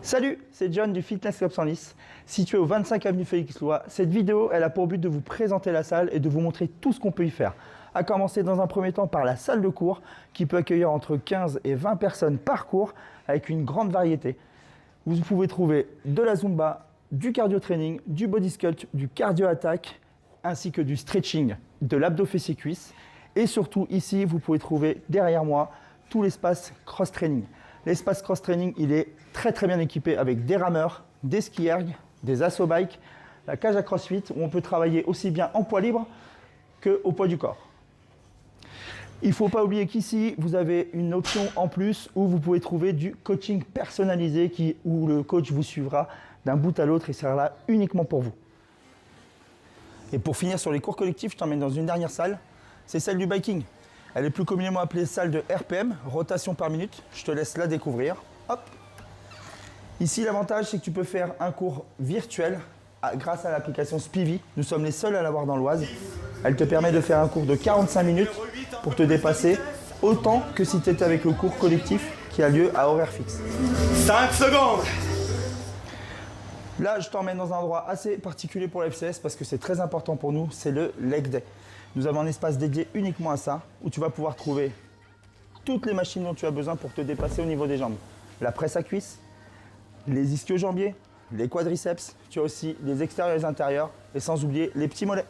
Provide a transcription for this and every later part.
Salut, c'est John du Fitness Club Senlis, situé au 25 avenue Félix Loy. Cette vidéo, elle a pour but de vous présenter la salle et de vous montrer tout ce qu'on peut y faire. À commencer dans un premier temps par la salle de cours, qui peut accueillir entre 15 et 20 personnes par cours, avec une grande variété. Vous pouvez trouver de la Zumba, du cardio training, du body sculpt, du cardio attack, ainsi que du stretching, de l'abdo fessier cuisse. Et surtout ici, vous pouvez trouver derrière moi tout l'espace cross training. L'espace cross training, il est très bien équipé avec des rameurs, des ski erg, des assaut bike, la cage à crossfit où on peut travailler aussi bien en poids libre qu'au poids du corps. Il ne faut pas oublier qu'ici, vous avez une option en plus où vous pouvez trouver du coaching personnalisé où le coach vous suivra d'un bout à l'autre et sera là uniquement pour vous. Et pour finir sur les cours collectifs, je t'emmène dans une dernière salle, c'est celle du biking. Elle est plus communément appelée salle de RPM, rotation par minute. Je te laisse la découvrir. Hop. Ici, l'avantage, c'est que tu peux faire un cours virtuel grâce à l'application Spivy. Nous sommes les seuls à l'avoir dans l'Oise. Elle te permet de faire un cours de 45 minutes pour te dépasser autant que si tu étais avec le cours collectif qui a lieu à horaire fixe. 5 secondes. Là, je t'emmène dans un endroit assez particulier pour la FCS parce que c'est très important pour nous, c'est le leg day. Nous avons un espace dédié uniquement à ça, où tu vas pouvoir trouver toutes les machines dont tu as besoin pour te dépasser au niveau des jambes. La presse à cuisse, les ischio-jambiers, les quadriceps, tu as aussi les extérieurs et les intérieurs, et sans oublier les petits mollets.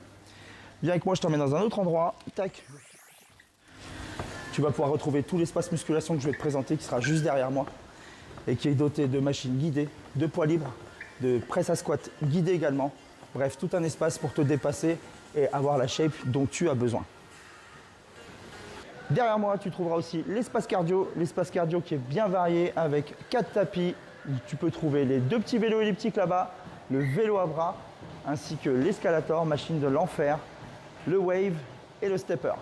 Viens avec moi, je t'emmène dans un autre endroit. Tac. Tu vas pouvoir retrouver tout l'espace musculation que je vais te présenter, qui sera juste derrière moi, et qui est doté de machines guidées, de poids libres, de presse à squat guidée également. Bref, tout un espace pour te dépasser et avoir la shape dont tu as besoin. Derrière moi, tu trouveras aussi l'espace cardio qui est bien varié avec 4 tapis. Tu peux trouver les 2 petits vélos elliptiques là-bas, le vélo à bras, ainsi que l'escalator, machine de l'enfer, le wave et le stepper.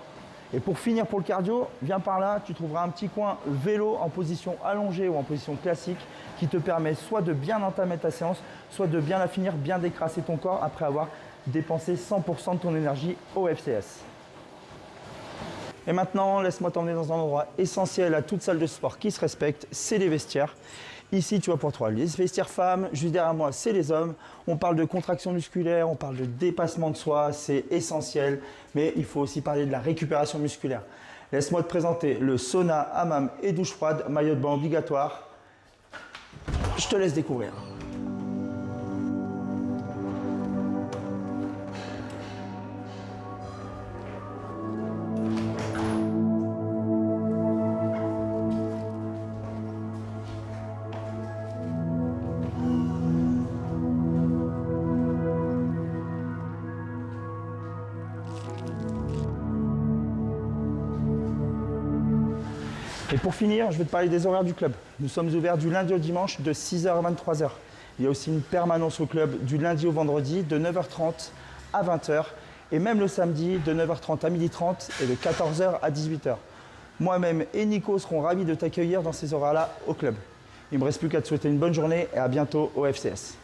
Et pour finir pour le cardio, viens par là, tu trouveras un petit coin vélo en position allongée ou en position classique qui te permet soit de bien entamer ta séance, soit de bien la finir, bien décrasser ton corps après avoir dépensé 100% de ton énergie au FCS. Et maintenant, laisse-moi t'emmener dans un endroit essentiel à toute salle de sport qui se respecte, c'est les vestiaires. Ici, tu vas pouvoir trouver les vestiaires femmes, juste derrière moi, c'est les hommes. On parle de contraction musculaire, on parle de dépassement de soi, c'est essentiel. Mais il faut aussi parler de la récupération musculaire. Laisse-moi te présenter le sauna, hammam et douche froide, maillot de bain obligatoire. Je te laisse découvrir. Et pour finir, je vais te parler des horaires du club. Nous sommes ouverts du lundi au dimanche de 6h à 23h. Il y a aussi une permanence au club du lundi au vendredi de 9h30 à 20h et même le samedi de 9h30 à 12h30 et de 14h à 18h. Moi-même et Nico serons ravis de t'accueillir dans ces horaires-là au club. Il ne me reste plus qu'à te souhaiter une bonne journée et à bientôt au FCS.